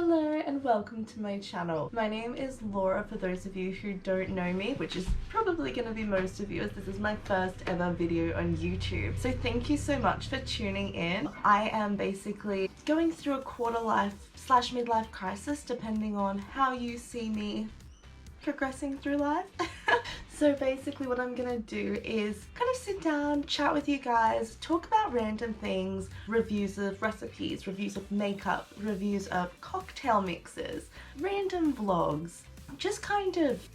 Hello and welcome to my channel. My name is Laura for those of you who don't know me, which is probably going to be most of you as this is my first ever video on YouTube. So thank you so much for tuning in. I am basically going through a quarter life / midlife crisis depending on how you see me progressing through life. So basically what I'm gonna do is kind of sit down, chat with you guys, talk about random things, reviews of recipes, reviews of makeup, reviews of cocktail mixes, random vlogs, just kind of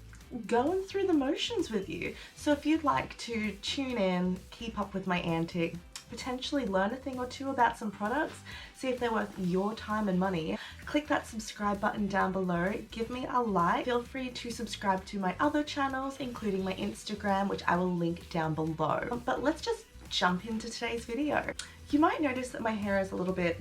going through the motions with you. So if you'd like to tune in, keep up with my antics, potentially learn a thing or two about some products, see if they're worth your time and money, click that subscribe button down below, give me a like, feel free to subscribe to my other channels including my Instagram, which I will link down below. But let's just jump into today's video. You might notice that my hair is a little bit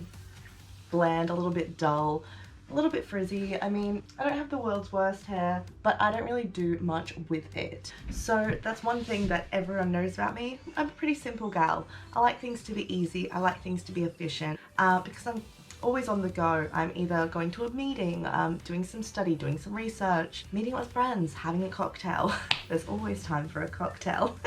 bland, a little bit dull, a little bit frizzy. I mean, I don't have the world's worst hair, but I don't really do much with it. So that's one thing that everyone knows about me. I'm a pretty simple gal. I like things to be easy. I like things to be efficient because I'm always on the go. I'm either going to a meeting, doing some study, doing some research, meeting with friends, having a cocktail. There's always time for a cocktail.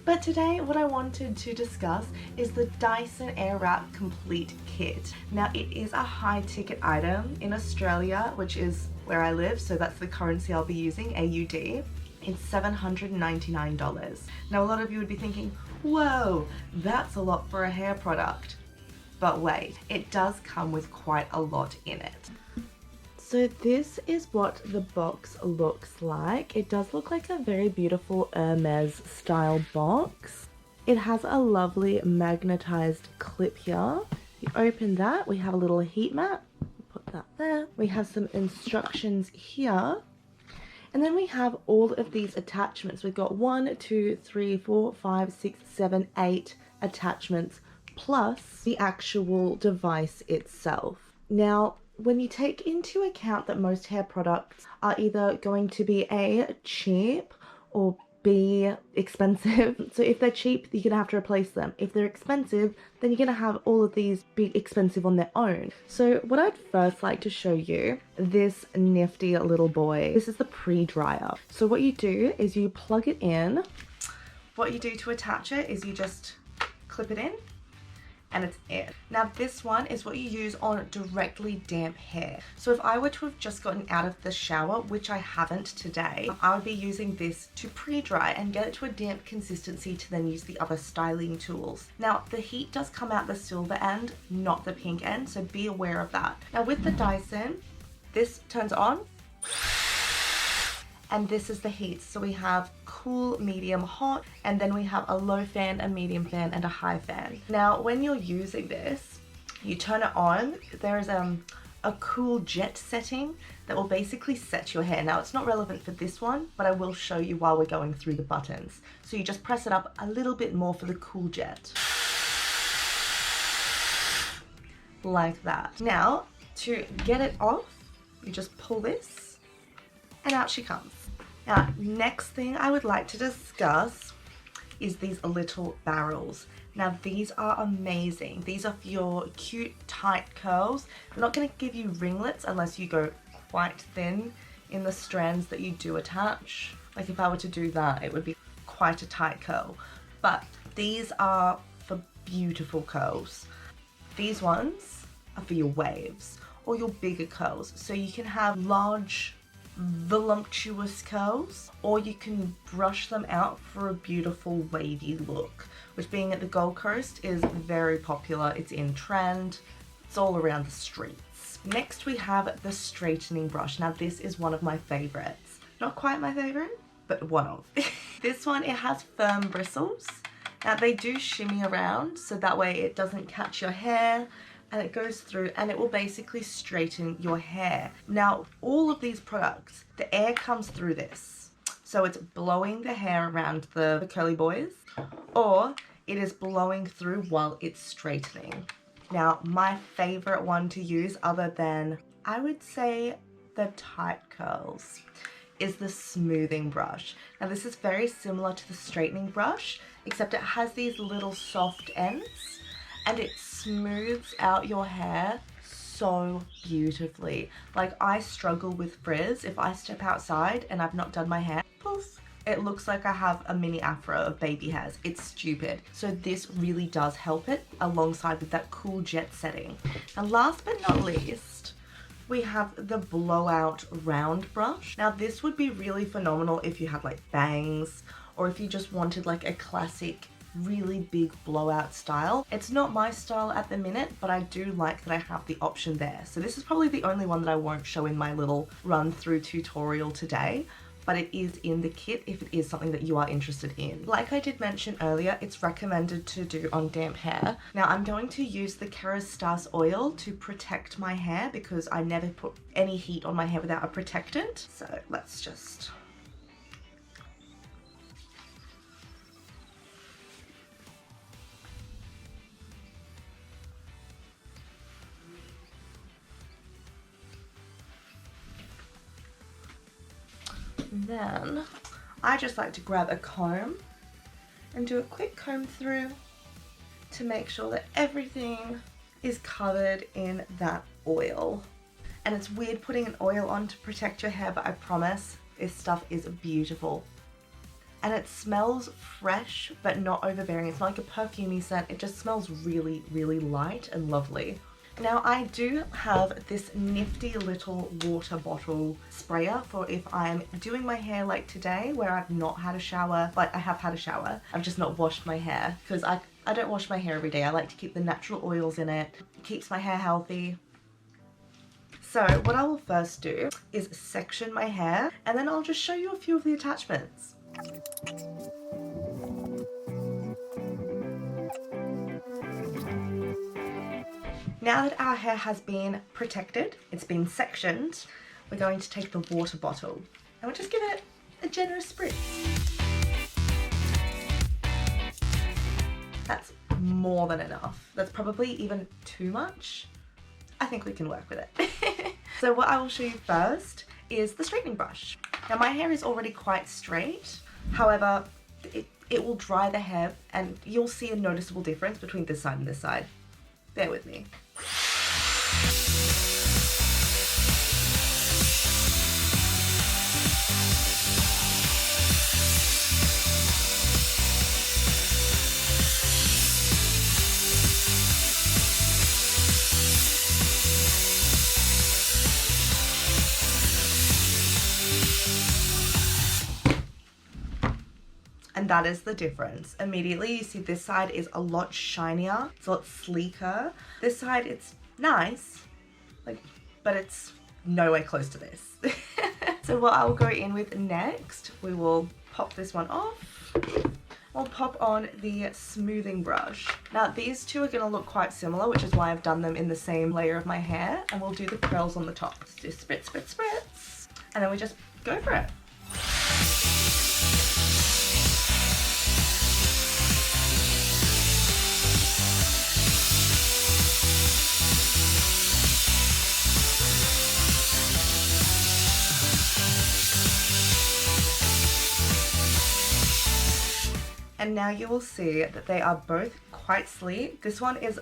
But today what I wanted to discuss is the Dyson Airwrap Complete Kit. Now it is a high ticket item in Australia, which is where I live, so that's the currency I'll be using, AUD. It's $799. Now a lot of you would be thinking, whoa, that's a lot for a hair product. But wait, it does come with quite a lot in it. So this is what the box looks like. It does look like a very beautiful Hermes style box. It has a lovely magnetized clip here. You open that, we have a little heat mat. Put that there. We have some instructions here. And then we have all of these attachments. We've got 1, 2, 3, 4, 5, 6, 7, 8 attachments plus the actual device itself. Now, when you take into account that most hair products are either going to be A, cheap, or B, expensive. So if they're cheap, you're gonna have to replace them. If they're expensive, then you're gonna have all of these be expensive on their own. So what I'd first like to show you, this nifty little boy. This is the pre-dryer. So what you do is you plug it in. What you do to attach it is you just clip it in, and it's in. Now this one is what you use on directly damp hair. So if I were to have just gotten out of the shower, which I haven't today, I would be using this to pre-dry and get it to a damp consistency to then use the other styling tools. Now the heat does come out the silver end, not the pink end, so be aware of that. Now with the Dyson, this turns on, and this is the heat. So we have cool, medium, hot, and then we have a low fan, a medium fan, and a high fan. Now, when you're using this, you turn it on. There is a cool jet setting that will basically set your hair. Now, it's not relevant for this one, but I will show you while we're going through the buttons. So you just press it up a little bit more for the cool jet. Like that. Now, to get it off, you just pull this, and out she comes. Now, next thing I would like to discuss is these little barrels. Now, these are amazing. These are for your cute, tight curls. They're not going to give you ringlets unless you go quite thin in the strands that you do attach. Like if I were to do that, it would be quite a tight curl. But these are for beautiful curls. These ones are for your waves or your bigger curls. So you can have large, voluptuous curls, or you can brush them out for a beautiful wavy look, which being at the Gold Coast is very popular. It's in trend. It's all around the streets. Next we have the straightening brush. Now this is one of my favorites. Not quite my favorite, but one of. This one, it has firm bristles. Now they do shimmy around so that way it doesn't catch your hair, and it goes through and it will basically straighten your hair. Now, all of these products, the air comes through this. So it's blowing the hair around the curly boys, or it is blowing through while it's straightening. Now, my favorite one to use, other than, I would say, the tight curls, is the smoothing brush. Now, this is very similar to the straightening brush, except it has these little soft ends, and it smooths out your hair so beautifully. Like, I struggle with frizz. If I step outside and I've not done my hair, poof, it looks like I have a mini afro of baby hairs. It's stupid. So this really does help it alongside with that cool jet setting. And last but not least, we have the Blowout round brush. Now this would be really phenomenal if you had like bangs, or if you just wanted like a classic really big blowout style. It's not my style at the minute, but I do like that I have the option there. So this is probably the only one that I won't show in my little run through tutorial today, but it is in the kit if it is something that you are interested in. Like I did mention earlier, it's recommended to do on damp hair. Now I'm going to use the Kerastase oil to protect my hair because I never put any heat on my hair without a protectant. So let's just... And then I just like to grab a comb and do a quick comb through to make sure that everything is covered in that oil. And it's weird putting an oil on to protect your hair, but I promise this stuff is beautiful. And it smells fresh, but not overbearing. It's not like a perfumey scent. It just smells really, really light and lovely. Now I do have this nifty little water bottle sprayer for if I'm doing my hair like today where I've not had a shower. Like, I have had a shower, I've just not washed my hair because I don't wash my hair every day. I like to keep the natural oils in it. It keeps my hair healthy. So what I will first do is section my hair, and then I'll just show you a few of the attachments. Now that our hair has been protected, it's been sectioned, we're going to take the water bottle and we'll just give it a generous spritz. That's more than enough. That's probably even too much. I think we can work with it. So what I will show you first is the straightening brush. Now my hair is already quite straight, however, it will dry the hair and you'll see a noticeable difference between this side and this side. Bear with me. And that is the difference. Immediately you see this side is a lot shinier, it's a lot sleeker. This side, it's nice, like, but it's nowhere close to this. So what I'll go in with next, we will pop this one off. I'll pop on the smoothing brush. Now these two are gonna look quite similar, which is why I've done them in the same layer of my hair, and we'll do the curls on the top. Let's do spritz, spritz, spritz, and then we just go for it. And now you will see that they are both quite sleek. This one is,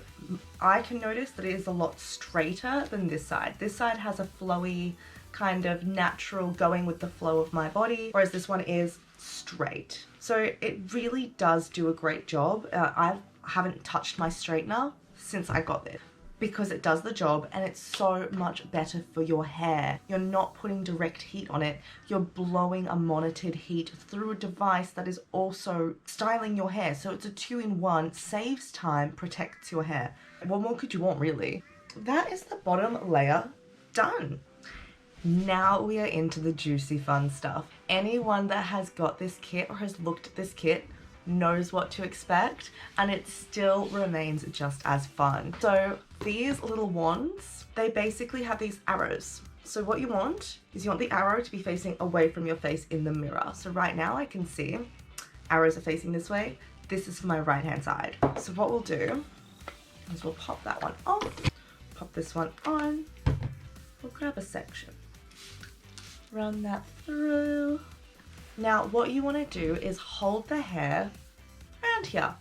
I can notice that it is a lot straighter than this side. This side has a flowy, kind of natural going with the flow of my body, whereas this one is straight. So it really does do a great job. I haven't touched my straightener since I got this, because it does the job and it's so much better for your hair. You're not putting direct heat on it, you're blowing a monitored heat through a device that is also styling your hair. So it's a 2-in-1, saves time, protects your hair. What more could you want, really? That is the bottom layer done. Now we are into the juicy fun stuff. Anyone that has got this kit or has looked at this kit knows what to expect, and it still remains just as fun. So these little wands, they basically have these arrows. So what you want is you want the arrow to be facing away from your face in the mirror. So right now I can see arrows are facing this way. This is for my right hand side. So what we'll do is we'll pop that one off, pop this one on, we'll grab a section, run that through. Now what you want to do is hold the hair around here,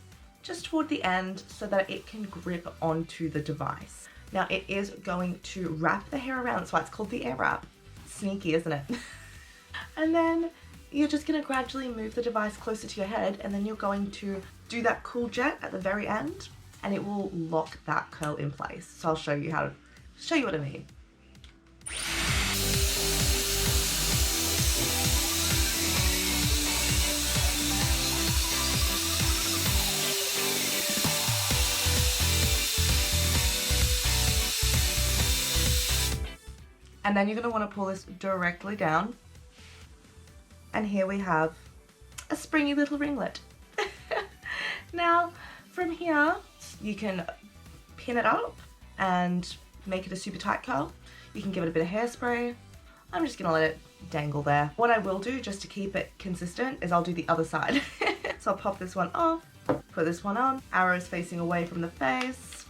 just toward the end, so that it can grip onto the device. Now it is going to wrap the hair around, that's why it's called the air wrap. Sneaky, isn't it? And then you're just going to gradually move the device closer to your head, and then you're going to do that cool jet at the very end, and it will lock that curl in place. So I'll show you what I mean. And then you're going to want to pull this directly down. And here we have a springy little ringlet. Now, from here, you can pin it up and make it a super tight curl. You can give it a bit of hairspray. I'm just going to let it dangle there. What I will do, just to keep it consistent, is I'll do the other side. So I'll pop this one off, put this one on, arrows facing away from the face,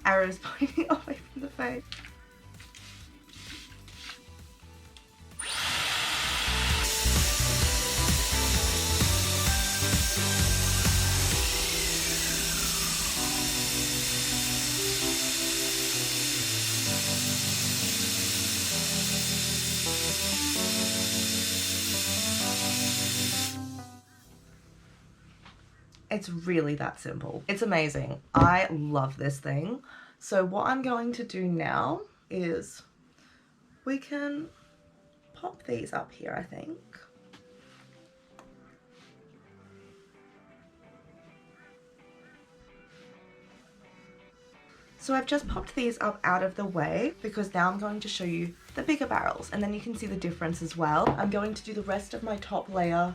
arrows pointing away from the face. It's really that simple. It's amazing. I love this thing. So what I'm going to do now is we can pop these up here, I think. So I've just popped these up out of the way because now I'm going to show you the bigger barrels, and then you can see the difference as well. I'm going to do the rest of my top layer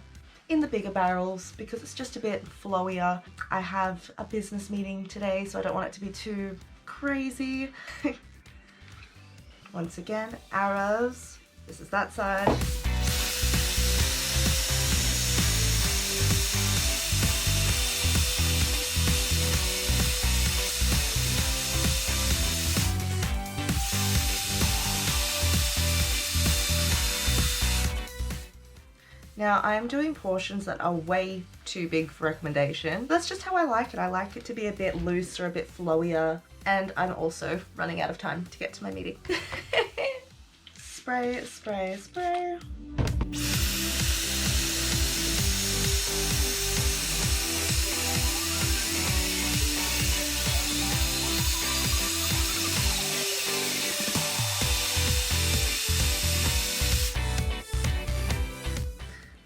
in the bigger barrels because it's just a bit flowier. I have a business meeting today, so I don't want it to be too crazy. Once again, arrows. This is that side. Now I'm doing portions that are way too big for recommendation. That's just how I like it. I like it to be a bit looser, a bit flowier, and I'm also running out of time to get to my meeting. Spray, spray, spray.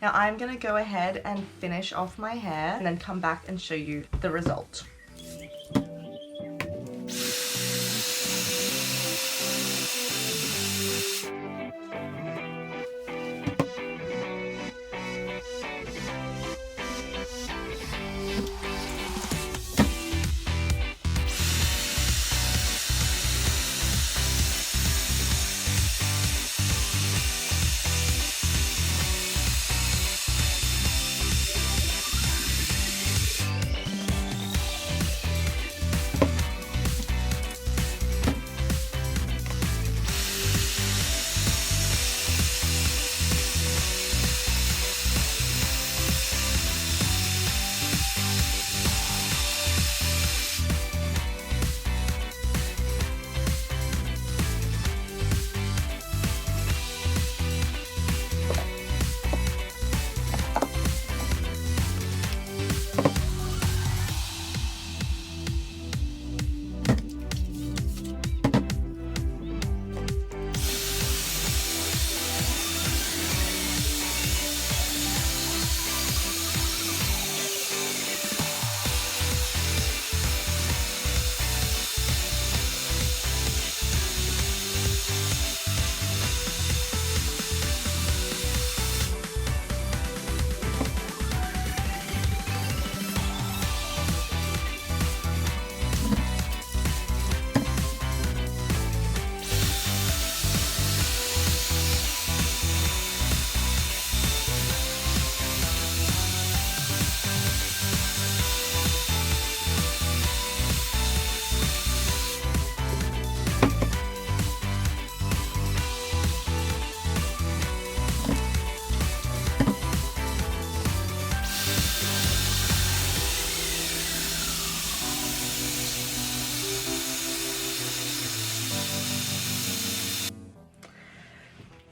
Now I'm going to go ahead and finish off my hair and then come back and show you the result.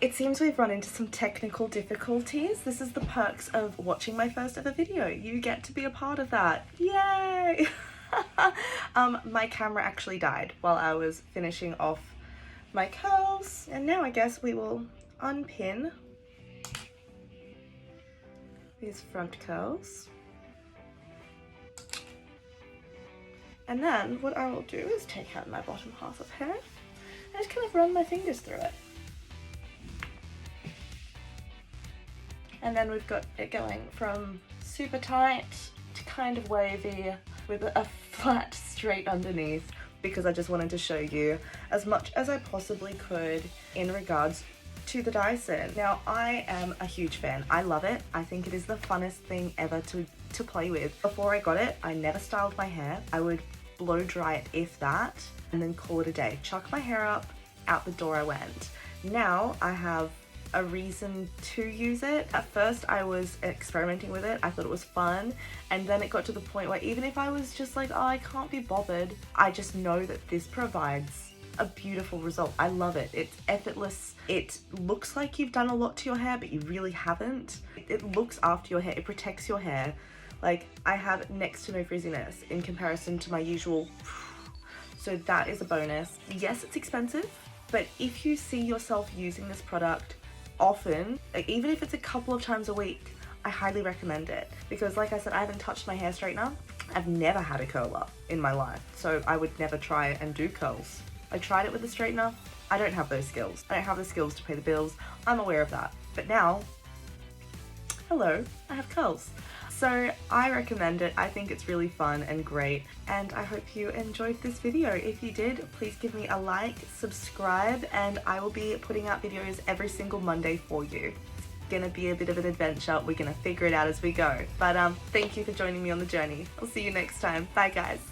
it seems we've run into some technical difficulties. This is the perks of watching my first ever video. You get to be a part of that. Yay! My camera actually died while I was finishing off my curls, and now I guess we will unpin these front curls. And then what I will do is take out my bottom half of hair and just kind of run my fingers through it. And then we've got it going from super tight to kind of wavy with a flat straight underneath, because I just wanted to show you as much as I possibly could in regards to the Dyson. Now, I am a huge fan. I love it. I think it is the funnest thing ever to play with. Before I got it, I never styled my hair. I would blow dry it, if that, and then call it a day. Chuck my hair up, out the door I went. Now I have a reason to use it. At first I was experimenting with it, I thought it was fun, and then it got to the point where even if I was just like, oh, I can't be bothered, I just know that this provides a beautiful result. I love it. It's effortless. It looks like you've done a lot to your hair, but you really haven't. It looks after your hair, it protects your hair. Like, I have next to no frizziness in comparison to my usual, so that is a bonus. Yes, it's expensive, but if you see yourself using this product often, like even if it's a couple of times a week, I highly recommend it. Because like I said, I haven't touched my hair straightener. I've never had a curl up in my life, so I would never try and do curls. I tried it with a straightener. I don't have those skills. I don't have the skills to pay the bills. I'm aware of that. But now, hello, I have curls. So I recommend it. I think it's really fun and great, and I hope you enjoyed this video. If you did, please give me a like, subscribe, and I will be putting out videos every single Monday for you. It's gonna be a bit of an adventure. We're gonna figure it out as we go. But thank you for joining me on the journey. I'll see you next time. Bye guys.